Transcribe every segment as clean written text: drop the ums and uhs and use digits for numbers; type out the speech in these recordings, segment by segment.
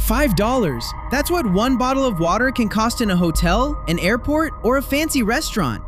$5. That's what one bottle of water can cost in a hotel, an airport, or a fancy restaurant.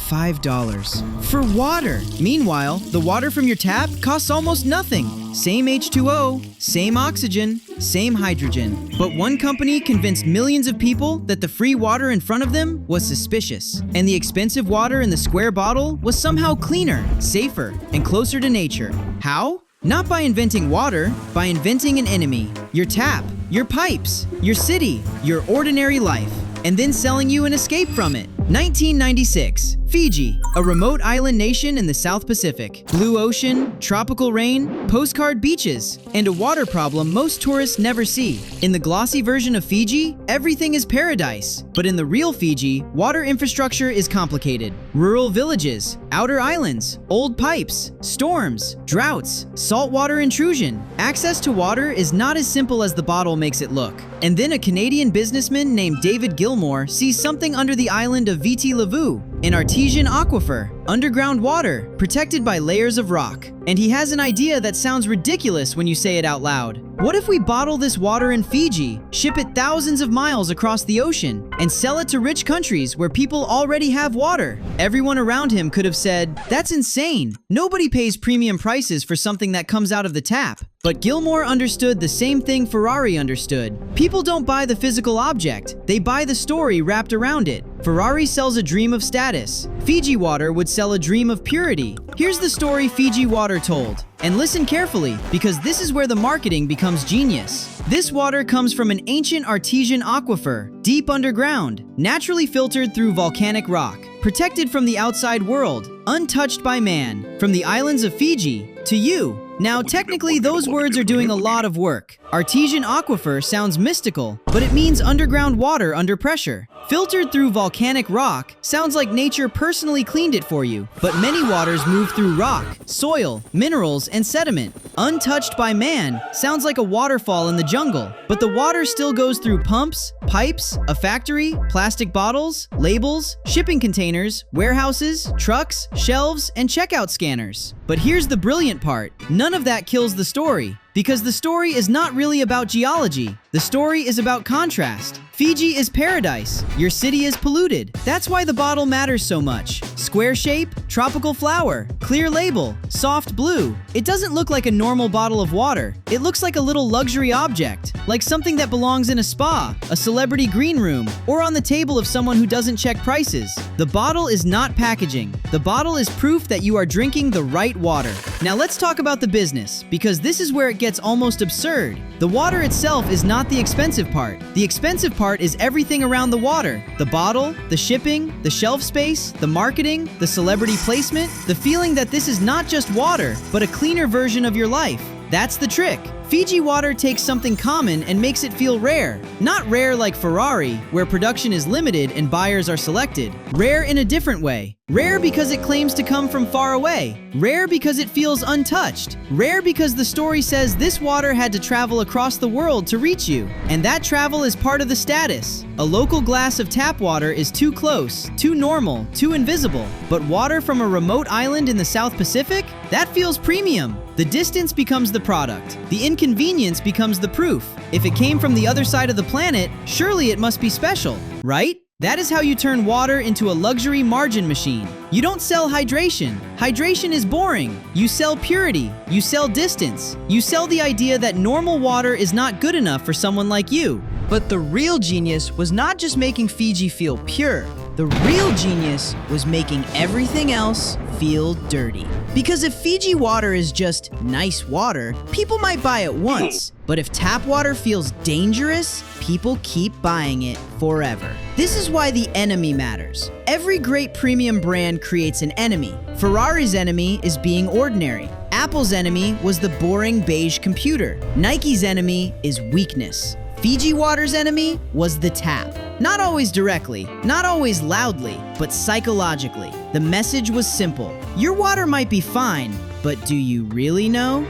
$5 for water. Meanwhile, the water from your tap costs almost nothing. Same H2O, same oxygen, same hydrogen. But one company convinced millions of people that the free water in front of them was suspicious, and the expensive water in the square bottle was somehow cleaner, safer, and closer to nature. How? Not by inventing water, by inventing an enemy. Your tap, your pipes, your city, your ordinary life, and then selling you an escape from it. 1996, Fiji, a remote island nation in the South Pacific. Blue ocean, tropical rain, postcard beaches, and a water problem most tourists never see. In the glossy version of Fiji, everything is paradise. But in the real Fiji, water infrastructure is complicated. Rural villages, outer islands, old pipes, storms, droughts, saltwater intrusion. Access to water is not as simple as the bottle makes it look. And then a Canadian businessman named David Gilmore sees something under the island of Viti Levu, an artesian aquifer, underground water, protected by layers of rock. And he has an idea that sounds ridiculous when you say it out loud. What if we bottle this water in Fiji, ship it thousands of miles across the ocean, and sell it to rich countries where people already have water? Everyone around him could have said, "That's insane. Nobody pays premium prices for something that comes out of the tap." But Gilmore understood the same thing Ferrari understood. People don't buy the physical object, they buy the story wrapped around it. Ferrari sells a dream of status. FIJI Water would sell a dream of purity. Here's the story FIJI Water told. And listen carefully, because this is where the marketing becomes genius. This water comes from an ancient artesian aquifer, deep underground, naturally filtered through volcanic rock, protected from the outside world, untouched by man, from the islands of Fiji to you. Now, technically, those words are doing a lot of work. Artesian aquifer sounds mystical, but it means underground water under pressure. Filtered through volcanic rock sounds like nature personally cleaned it for you, but many waters move through rock, soil, minerals, and sediment. Untouched by man sounds like a waterfall in the jungle, but the water still goes through pumps, pipes, a factory, plastic bottles, labels, shipping containers, warehouses, trucks, shelves, and checkout scanners. But here's the brilliant part. None of that kills the story, because the story is not really about geology. The story is about contrast. Fiji is paradise. Your city is polluted. That's why the bottle matters so much. Square shape, tropical flower, clear label, soft blue. It doesn't look like a normal bottle of water. It looks like a little luxury object, like something that belongs in a spa, a celebrity green room, or on the table of someone who doesn't check prices. The bottle is not packaging. The bottle is proof that you are drinking the right water. Now let's talk about the business, because this is where it gets almost absurd. The water itself is not the expensive part. The expensive part is everything around the water. The bottle, the shipping, the shelf space, the marketing, the celebrity placement, the feeling that this is not just water, but a cleaner version of your life. That's the trick. FIJI Water takes something common and makes it feel rare. Not rare like Ferrari, where production is limited and buyers are selected. Rare in a different way. Rare because it claims to come from far away. Rare because it feels untouched. Rare because the story says this water had to travel across the world to reach you. And that travel is part of the status. A local glass of tap water is too close, too normal, too invisible. But water from a remote island in the South Pacific? That feels premium. The distance becomes the product. The inconvenience becomes the proof. If it came from the other side of the planet, surely it must be special, right? That is how you turn water into a luxury margin machine. You don't sell hydration. Hydration is boring. You sell purity. You sell distance. You sell the idea that normal water is not good enough for someone like you. But the real genius was not just making Fiji feel pure. The real genius was making everything else feel dirty. Because if FIJI Water is just nice water, people might buy it once. But if tap water feels dangerous, people keep buying it forever. This is why the enemy matters. Every great premium brand creates an enemy. Ferrari's enemy is being ordinary. Apple's enemy was the boring beige computer. Nike's enemy is weakness. FIJI Water's enemy was the tap. Not always directly, not always loudly, but psychologically. The message was simple. Your water might be fine, but do you really know?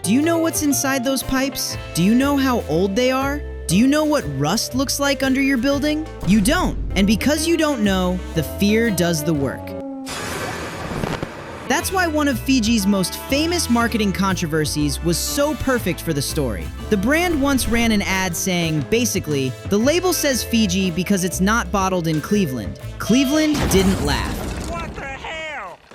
Do you know what's inside those pipes? Do you know how old they are? Do you know what rust looks like under your building? You don't. And because you don't know, the fear does the work. That's why one of Fiji's most famous marketing controversies was so perfect for the story. The brand once ran an ad saying, basically, the label says Fiji because it's not bottled in Cleveland. Cleveland didn't laugh.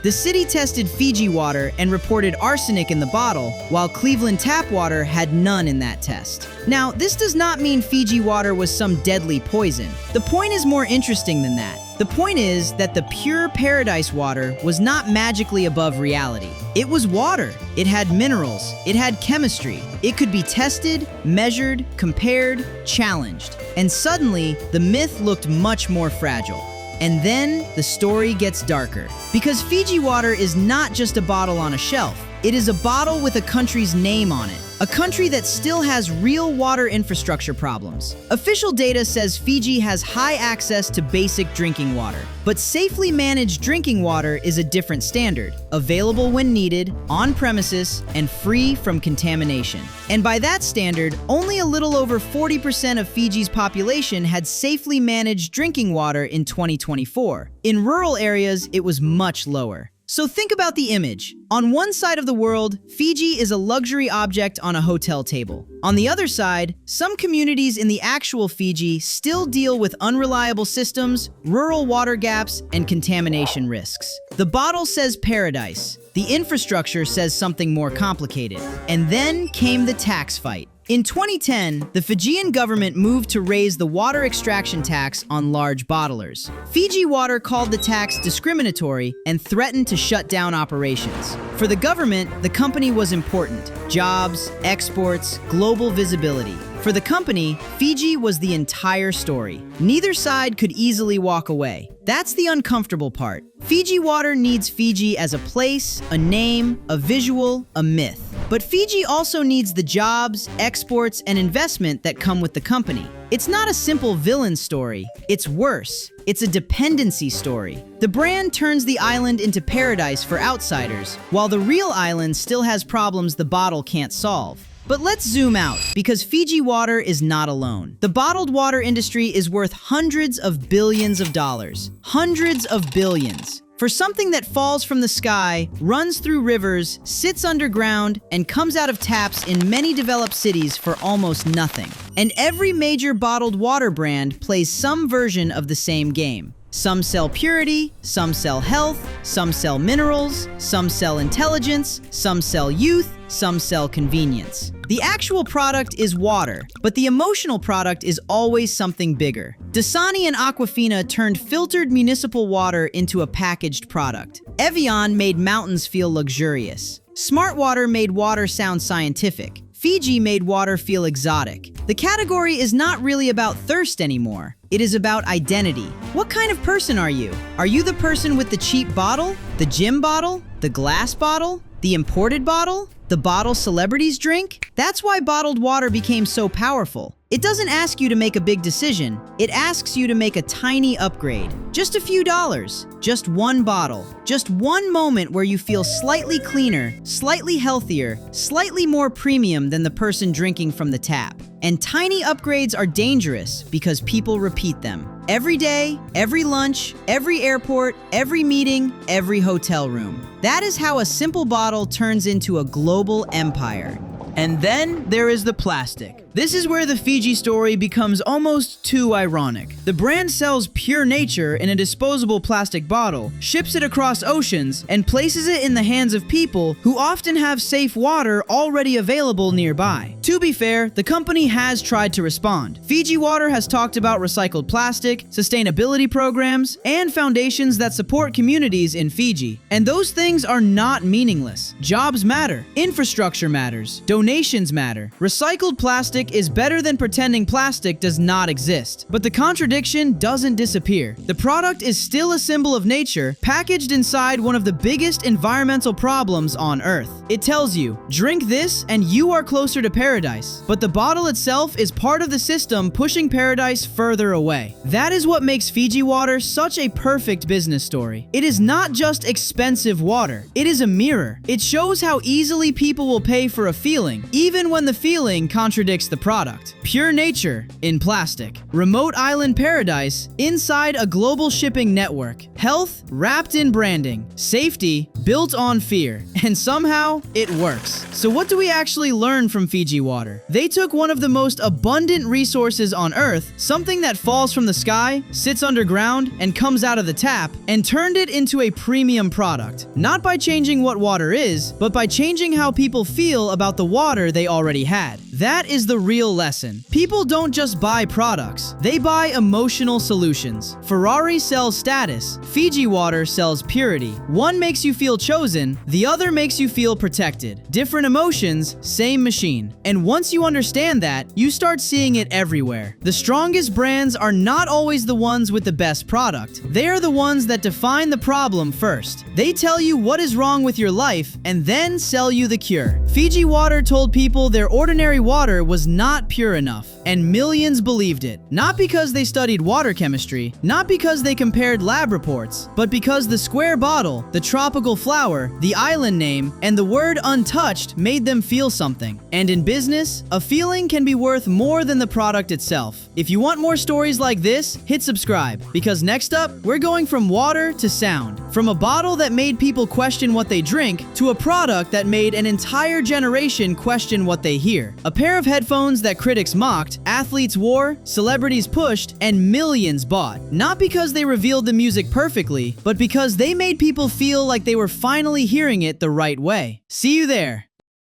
The city tested Fiji water and reported arsenic in the bottle, while Cleveland tap water had none in that test. Now, this does not mean Fiji water was some deadly poison. The point is more interesting than that. The point is that the pure paradise water was not magically above reality. It was water. It had minerals. It had chemistry. It could be tested, measured, compared, challenged. And suddenly, the myth looked much more fragile. And then the story gets darker. Because Fiji water is not just a bottle on a shelf. It is a bottle with a country's name on it. A country that still has real water infrastructure problems. Official data says Fiji has high access to basic drinking water. But safely managed drinking water is a different standard. Available when needed, on premises, and free from contamination. And by that standard, only a little over 40% of Fiji's population had safely managed drinking water in 2024. In rural areas, it was much lower. So think about the image. On one side of the world, Fiji is a luxury object on a hotel table. On the other side, some communities in the actual Fiji still deal with unreliable systems, rural water gaps, and contamination risks. The bottle says paradise. The infrastructure says something more complicated. And then came the tax fight. In 2010, the Fijian government moved to raise the water extraction tax on large bottlers. FIJI Water called the tax discriminatory and threatened to shut down operations. For the government, the company was important. Jobs, exports, global visibility. For the company, Fiji was the entire story. Neither side could easily walk away. That's the uncomfortable part. Fiji Water needs Fiji as a place, a name, a visual, a myth. But Fiji also needs the jobs, exports, and investment that come with the company. It's not a simple villain story. It's worse. It's a dependency story. The brand turns the island into paradise for outsiders, while the real island still has problems the bottle can't solve. But let's zoom out, because Fiji Water is not alone. The bottled water industry is worth hundreds of billions of dollars. Hundreds of billions. For something that falls from the sky, runs through rivers, sits underground, and comes out of taps in many developed cities for almost nothing. And every major bottled water brand plays some version of the same game. Some sell purity, some sell health, some sell minerals, some sell intelligence, some sell youth, some sell convenience. The actual product is water, but the emotional product is always something bigger. Dasani and Aquafina turned filtered municipal water into a packaged product. Evian made mountains feel luxurious. Smart Water made water sound scientific. Fiji made water feel exotic. The category is not really about thirst anymore. It is about identity. What kind of person are you? Are you the person with the cheap bottle? The gym bottle? The glass bottle? The imported bottle? The bottle celebrities drink? That's why bottled water became so powerful. It doesn't ask you to make a big decision. It asks you to make a tiny upgrade. Just a few dollars. Just one bottle. Just one moment where you feel slightly cleaner, slightly healthier, slightly more premium than the person drinking from the tap. And tiny upgrades are dangerous because people repeat them. Every day, every lunch, every airport, every meeting, every hotel room. That is how a simple bottle turns into a global empire. And then there is the plastic. This is where the Fiji story becomes almost too ironic. The brand sells pure nature in a disposable plastic bottle, ships it across oceans, and places it in the hands of people who often have safe water already available nearby. To be fair, the company has tried to respond. Fiji Water has talked about recycled plastic, sustainability programs, and foundations that support communities in Fiji. And those things are not meaningless. Jobs matter. Infrastructure matters. Donations matter. Recycled plastic is better than pretending plastic does not exist. But the contradiction doesn't disappear. The product is still a symbol of nature, packaged inside one of the biggest environmental problems on Earth. It tells you, drink this and you are closer to paradise. But the bottle itself is part of the system pushing paradise further away. That is what makes Fiji Water such a perfect business story. It is not just expensive water. It is a mirror. It shows how easily people will pay for a feeling, even when the feeling contradicts the product. Pure nature in plastic. Remote island paradise inside a global shipping network. Health wrapped in branding. Safety built on fear. And somehow it works. So what do we actually learn from FIJI Water? They took one of the most abundant resources on Earth, something that falls from the sky, sits underground, and comes out of the tap, and turned it into a premium product. Not by changing what water is, but by changing how people feel about the water they already had. That is the real lesson. People don't just buy products, they buy emotional solutions. Ferrari sells status, FIJI Water sells purity. One makes you feel chosen, the other makes you feel protected. Different emotions, same machine. And once you understand that, you start seeing it everywhere. The strongest brands are not always the ones with the best product. They are the ones that define the problem first. They tell you what is wrong with your life and then sell you the cure. FIJI Water told people their ordinary water was not pure enough, and millions believed it. Not because they studied water chemistry, not because they compared lab reports, but because the square bottle, the tropical flower, the island name, and the word untouched made them feel something. And in business, a feeling can be worth more than the product itself. If you want more stories like this, hit subscribe, because next up, we're going from water to sound. From a bottle that made people question what they drink, to a product that made an entire generation question what they hear. A pair of headphones that critics mocked, athletes wore, celebrities pushed, and millions bought. Not because they revealed the music perfectly, but because they made people feel like they were finally hearing it the right way. See you there.